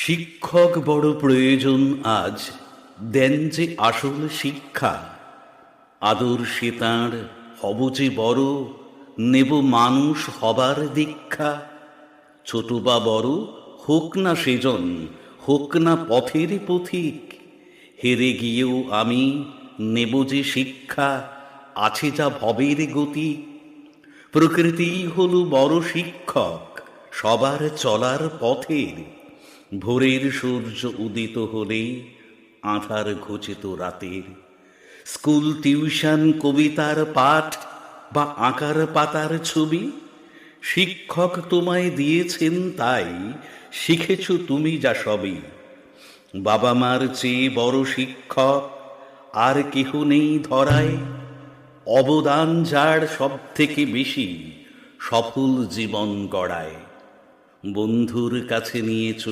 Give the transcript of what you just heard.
শিক্ষক বড় প্রয়োজন আজ, দেন যে আসল শিক্ষা। আদর্শে তাঁর হব যে বড়, নেব মানুষ হবার দীক্ষা। ছোট বা বড় হোক না সেজন, হোক না পথের পথিক, হেরে গিয়েও আমি নেব যে শিক্ষা, আছে যা ভবের গতি। প্রকৃতিই হল বড় শিক্ষক সবার চলার পথের। ভোরের সূর্য উদিত হলে আঁধার ঘুচিত রাতের। স্কুল, টিউশন, কবিতার পাঠ বা আঁকার পাতার ছবি, শিক্ষক তোমায় দিয়েছেন তাই শিখেছ তুমি যা সবই। বাবা মার চেয়ে বড় শিক্ষক আর কেহ নেই ধরায়, অবদান যার সব থেকে বেশি সফল জীবন গড়ায়। বন্ধুর কাছে নিয়েছ